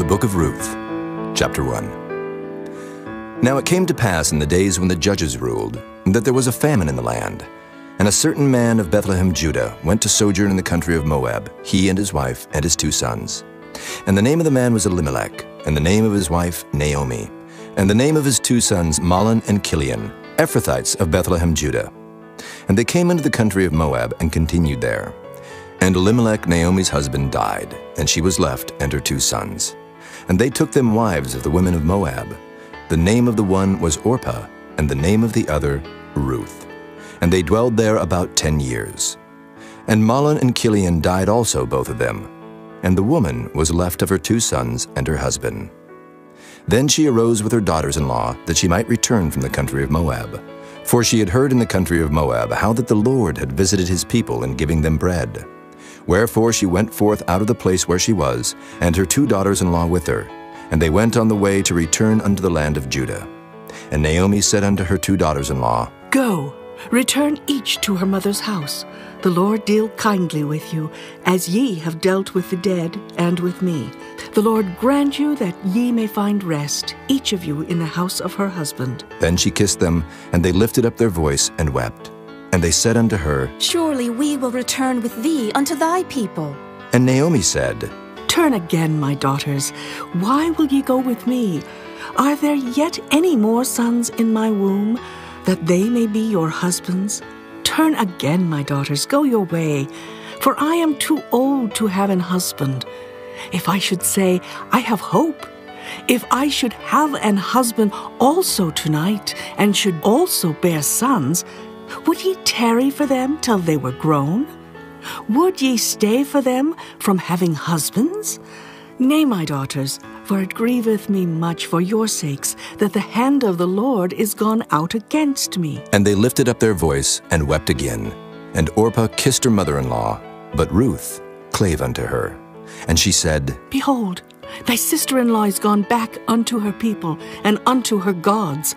book of Ruth, chapter 1. Now it came to pass in the days when the judges ruled, that there was a famine in the land. And a certain man of Bethlehem, Judah, went to sojourn in the country of Moab, he and his wife and his 2 sons. And the name of the man was Elimelech, and the name of his wife Naomi, and the name of his 2 sons Mahlon and Chilion, Ephrathites of Bethlehem, Judah. And they came into the country of Moab and continued there. And Elimelech, Naomi's husband, died, and she was left and her 2 sons. And they took them wives of the women of Moab. The name of the one was Orpah, and the name of the other Ruth. And they dwelled there about 10 years. And Mahlon and Chilion died also, both of them. And the woman was left of her 2 sons and her husband. Then she arose with her daughters-in-law, that she might return from the country of Moab. For she had heard in the country of Moab how that the Lord had visited his people in giving them bread. Wherefore she went forth out of the place where she was, and her 2 daughters-in-law with her. And they went on the way to return unto the land of Judah. And Naomi said unto her 2 daughters-in-law, Go, return each to her mother's house. The Lord deal kindly with you, as ye have dealt with the dead and with me. The Lord grant you that ye may find rest, each of you in the house of her husband. Then she kissed them, and they lifted up their voice and wept. And they said unto her, Surely we will return with thee unto thy people. And Naomi said, Turn again, my daughters. Why will ye go with me? Are there yet any more sons in my womb, that they may be your husbands? Turn again, my daughters, go your way, for I am too old to have an husband. If I should say, I have hope, if I should have an husband also tonight, and should also bear sons, would ye tarry for them till they were grown? Would ye stay for them from having husbands? Nay, my daughters, for it grieveth me much for your sakes that the hand of the Lord is gone out against me. And they lifted up their voice and wept again. And Orpah kissed her mother-in-law, but Ruth clave unto her. And she said, Behold, thy sister-in-law is gone back unto her people and unto her gods.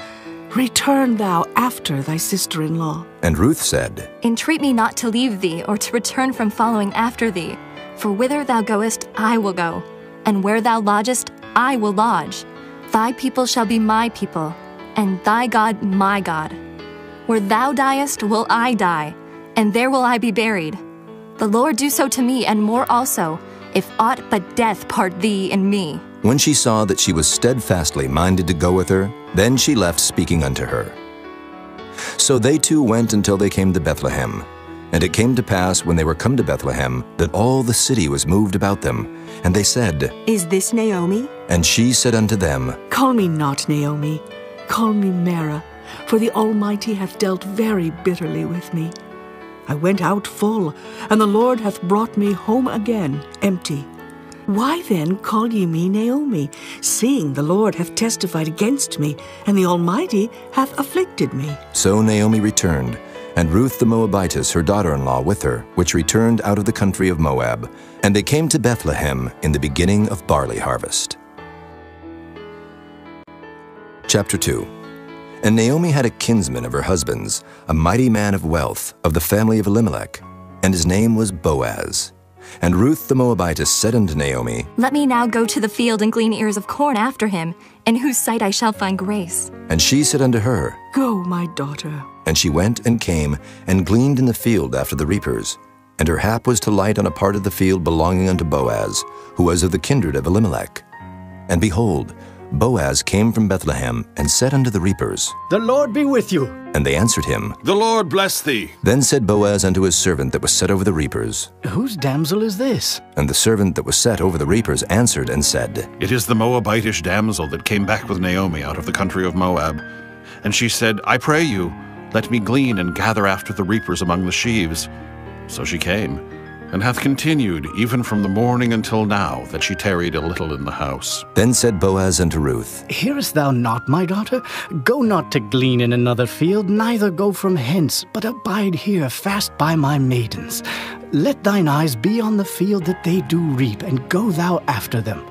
Return thou after thy sister-in-law. And Ruth said, Entreat me not to leave thee, or to return from following after thee. For whither thou goest, I will go, and where thou lodgest, I will lodge. Thy people shall be my people, and thy God my God. Where thou diest will I die, and there will I be buried. The Lord do so to me, and more also, if aught but death part thee and me. When she saw that she was steadfastly minded to go with her, then she left speaking unto her. So they 2 went until they came to Bethlehem. And it came to pass, when they were come to Bethlehem, that all the city was moved about them. And they said, Is this Naomi? And she said unto them, Call me not Naomi, call me Mara, for the Almighty hath dealt very bitterly with me. I went out full, and the Lord hath brought me home again empty. Why then call ye me Naomi, seeing the Lord hath testified against me, and the Almighty hath afflicted me? So Naomi returned, and Ruth the Moabitess, her daughter-in-law, with her, which returned out of the country of Moab. And they came to Bethlehem in the beginning of barley harvest. Chapter 2. And Naomi had a kinsman of her husband's, a mighty man of wealth, of the family of Elimelech, and his name was Boaz. And Ruth the Moabitess said unto Naomi, Let me now go to the field and glean ears of corn after him, in whose sight I shall find grace. And she said unto her, Go, my daughter. And she went and came, and gleaned in the field after the reapers. And her hap was to light on a part of the field belonging unto Boaz, who was of the kindred of Elimelech. And behold, Boaz came from Bethlehem, and said unto the reapers, The Lord be with you. And they answered him, The Lord bless thee. Then said Boaz unto his servant that was set over the reapers. Whose damsel is this? And the servant that was set over the reapers answered and said, It is the Moabitish damsel that came back with Naomi out of the country of Moab. And she said, I pray you, let me glean and gather after the reapers among the sheaves. So she came, and hath continued even from the morning until now, that she tarried a little in the house. Then said Boaz unto Ruth, Hearest thou not, my daughter? Go not to glean in another field, neither go from hence, but abide here fast by my maidens. Let thine eyes be on the field that they do reap, and go thou after them.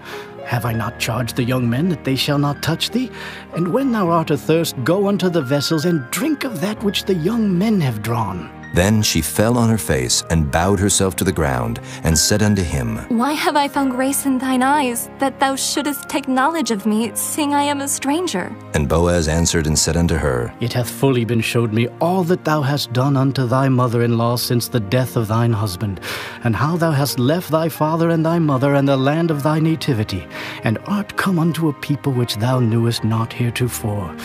Have I not charged the young men that they shall not touch thee? And when thou art athirst, go unto the vessels, and drink of that which the young men have drawn. Then she fell on her face and bowed herself to the ground, and said unto him, Why have I found grace in thine eyes, that thou shouldest take knowledge of me, seeing I am a stranger? And Boaz answered and said unto her, It hath fully been showed me all that thou hast done unto thy mother-in-law since the death of thine husband, and how thou hast left thy father and thy mother and the land of thy nativity, and art come unto a people which thou knewest not heretofore.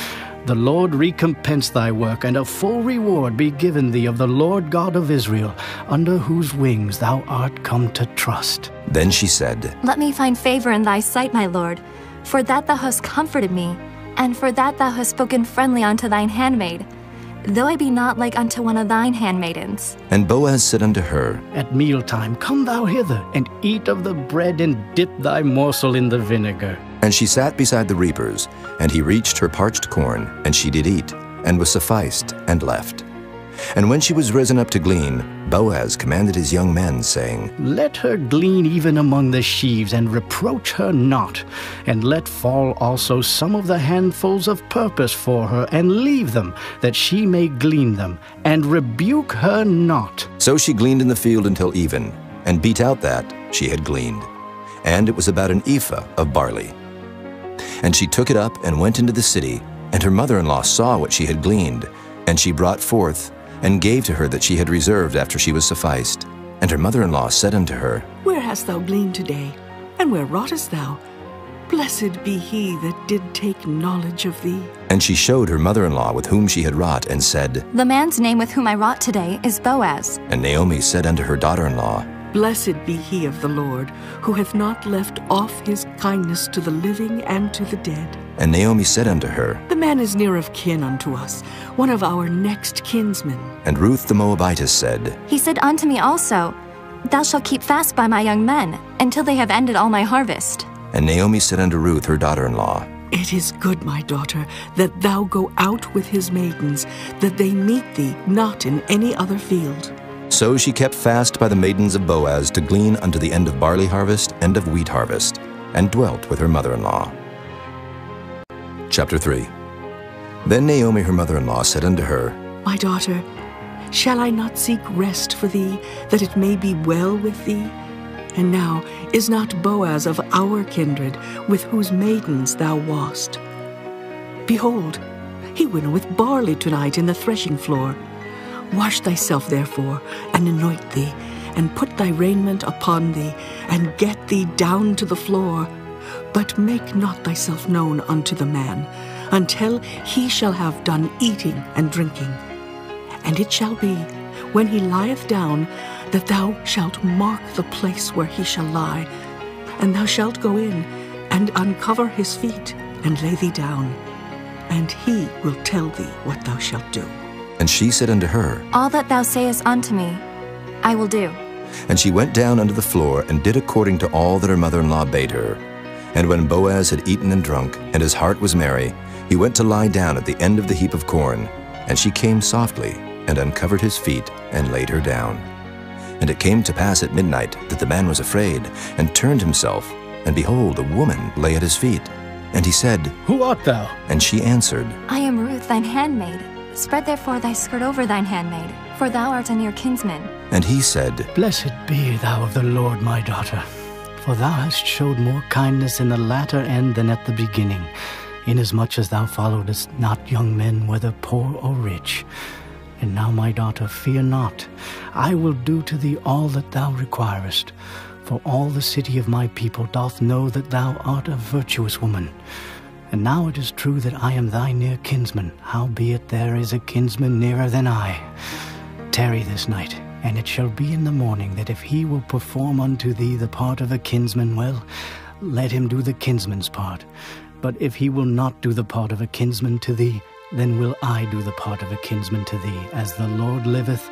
The Lord recompense thy work, and a full reward be given thee of the Lord God of Israel, under whose wings thou art come to trust. Then she said, Let me find favor in thy sight, my lord, for that thou hast comforted me, and for that thou hast spoken friendly unto thine handmaid, though I be not like unto one of thine handmaidens. And Boaz said unto her, At mealtime come thou hither, and eat of the bread, and dip thy morsel in the vinegar. And she sat beside the reapers, and he reached her parched corn, and she did eat, and was sufficed, and left. And when she was risen up to glean, Boaz commanded his young men, saying, Let her glean even among the sheaves, and reproach her not. And let fall also some of the handfuls of purpose for her, and leave them, that she may glean them, and rebuke her not. So she gleaned in the field until even, and beat out that she had gleaned. And it was about an ephah of barley. And she took it up and went into the city, and her mother-in-law saw what she had gleaned, and she brought forth, and gave to her that she had reserved after she was sufficed. And her mother-in-law said unto her, Where hast thou gleaned today? And where wroughtest thou? Blessed be he that did take knowledge of thee. And she showed her mother-in-law with whom she had wrought, and said, The man's name with whom I wrought today is Boaz. And Naomi said unto her daughter-in-law, Blessed be he of the Lord, who hath not left off his kindness to the living and to the dead. And Naomi said unto her, The man is near of kin unto us, one of our next kinsmen. And Ruth the Moabitess said, He said unto me also, Thou shalt keep fast by my young men, until they have ended all my harvest. And Naomi said unto Ruth her daughter-in-law, It is good, my daughter, that thou go out with his maidens, that they meet thee not in any other field. So she kept fast by the maidens of Boaz to glean unto the end of barley harvest and of wheat harvest, and dwelt with her mother-in-law. Chapter 3. Then Naomi her mother-in-law said unto her, My daughter, shall I not seek rest for thee, that it may be well with thee? And now is not Boaz of our kindred, with whose maidens thou wast? Behold, he winnoweth barley tonight in the threshing floor. Wash thyself therefore, and anoint thee, and put thy raiment upon thee, and get thee down to the floor. But make not thyself known unto the man, until he shall have done eating and drinking. And it shall be, when he lieth down, that thou shalt mark the place where he shall lie, and thou shalt go in, and uncover his feet, and lay thee down, and he will tell thee what thou shalt do. And she said unto her, All that thou sayest unto me, I will do. And she went down unto the floor, and did according to all that her mother-in-law bade her. And when Boaz had eaten and drunk, and his heart was merry, he went to lie down at the end of the heap of corn. And she came softly, and uncovered his feet, and laid her down. And it came to pass at midnight that the man was afraid, and turned himself, and behold, a woman lay at his feet. And he said, Who art thou? And she answered, I am Ruth thine handmaid. Spread therefore thy skirt over thine handmaid, for thou art a near kinsman. And he said, Blessed be thou of the Lord, my daughter, for thou hast showed more kindness in the latter end than at the beginning, inasmuch as thou followedst not young men, whether poor or rich. And now, my daughter, fear not. I will do to thee all that thou requirest. For all the city of my people doth know that thou art a virtuous woman. And now it is true that I am thy near kinsman, howbeit there is a kinsman nearer than I. Tarry this night, and it shall be in the morning that if he will perform unto thee the part of a kinsman, well, let him do the kinsman's part. But if he will not do the part of a kinsman to thee, then will I do the part of a kinsman to thee. As the Lord liveth,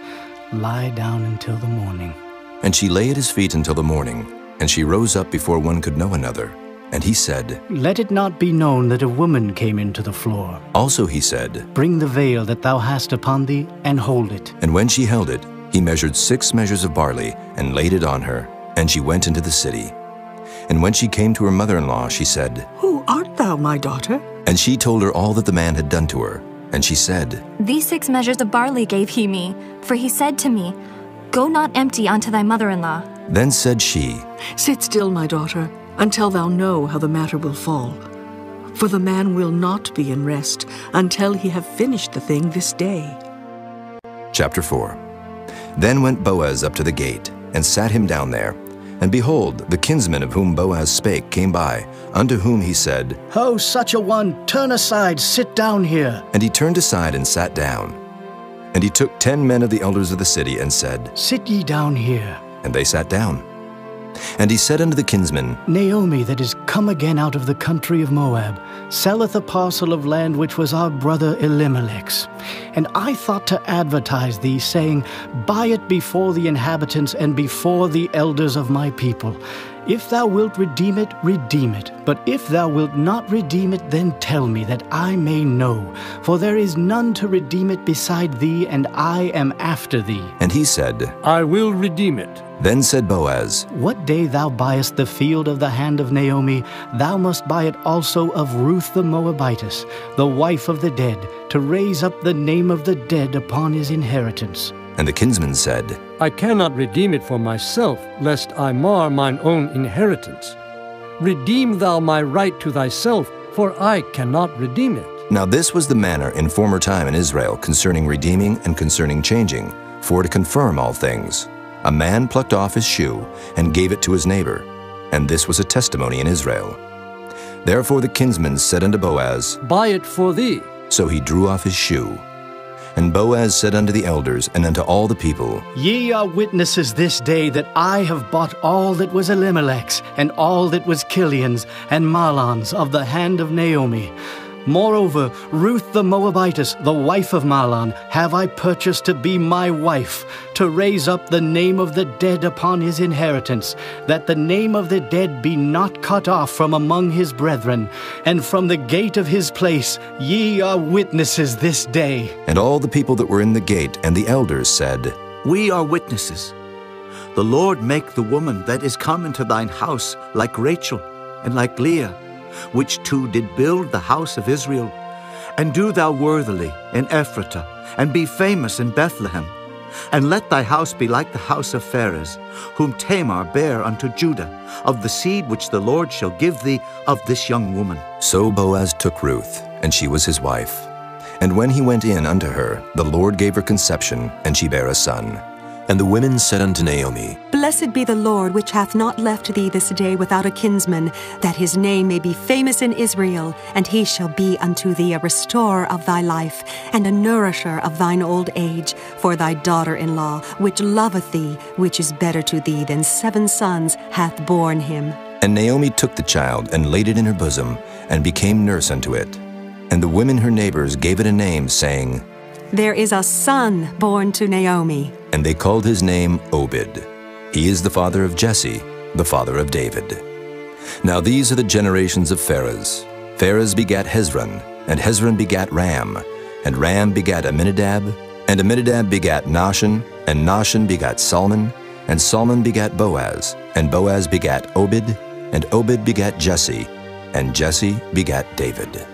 lie down until the morning. And she lay at his feet until the morning, and she rose up before one could know another. And he said, Let it not be known that a woman came into the floor. Also he said, Bring the veil that thou hast upon thee, and hold it. And when she held it, he measured 6 measures of barley, and laid it on her, and she went into the city. And when she came to her mother-in-law, she said, Who art thou, my daughter? And she told her all that the man had done to her. And she said, These 6 measures of barley gave he me, for he said to me, Go not empty unto thy mother-in-law. Then said she, Sit still, my daughter, until thou know how the matter will fall. For the man will not be in rest until he have finished the thing this day. Chapter 4. Then went Boaz up to the gate, and sat him down there. And behold, the kinsman of whom Boaz spake came by, unto whom he said, Ho, such a one, turn aside, sit down here. And he turned aside and sat down. And he took 10 men of the elders of the city, and said, Sit ye down here. And they sat down. And he said unto the kinsman, Naomi, that is come again out of the country of Moab, selleth a parcel of land which was our brother Elimelech's. And I thought to advertise thee, saying, Buy it before the inhabitants and before the elders of my people. If thou wilt redeem it, redeem it. But if thou wilt not redeem it, then tell me, that I may know. For there is none to redeem it beside thee, and I am after thee. And he said, I will redeem it. Then said Boaz, What day thou buyest the field of the hand of Naomi, thou must buy it also of Ruth the Moabitess, the wife of the dead, to raise up the name of the dead upon his inheritance. And the kinsman said, I cannot redeem it for myself, lest I mar mine own inheritance. Redeem thou my right to thyself, for I cannot redeem it. Now this was the manner in former time in Israel concerning redeeming and concerning changing, for to confirm all things. A man plucked off his shoe and gave it to his neighbor, and this was a testimony in Israel. Therefore the kinsman said unto Boaz, Buy it for thee. So he drew off his shoe. And Boaz said unto the elders and unto all the people, Ye are witnesses this day that I have bought all that was Elimelech's, and all that was Kilion's and Mahlon's of the hand of Naomi. Moreover, Ruth the Moabitess, the wife of Mahlon, have I purchased to be my wife, to raise up the name of the dead upon his inheritance, that the name of the dead be not cut off from among his brethren. And from the gate of his place ye are witnesses this day. And all the people that were in the gate and the elders said, We are witnesses. The Lord make the woman that is come into thine house like Rachel and like Leah, which two did build the house of Israel. And do thou worthily in Ephratah, and be famous in Bethlehem. And let thy house be like the house of Pharez, whom Tamar bare unto Judah, of the seed which the Lord shall give thee of this young woman. So Boaz took Ruth, and she was his wife. And when he went in unto her, the Lord gave her conception, and she bare a son. And the women said unto Naomi, Blessed be the Lord, which hath not left thee this day without a kinsman, that his name may be famous in Israel, and he shall be unto thee a restorer of thy life, and a nourisher of thine old age, for thy daughter-in-law, which loveth thee, which is better to thee than 7 sons, hath borne him. And Naomi took the child, and laid it in her bosom, and became nurse unto it. And the women her neighbors gave it a name, saying, There is a son born to Naomi. And they called his name Obed. He is the father of Jesse, the father of David. Now these are the generations of Pharez. Pharez begat Hezron, and Hezron begat Ram, and Ram begat Amminadab, and Amminadab begat Nahshon, and Nahshon begat Salmon, and Salmon begat Boaz, and Boaz begat Obed, and Obed begat Jesse, and Jesse begat David.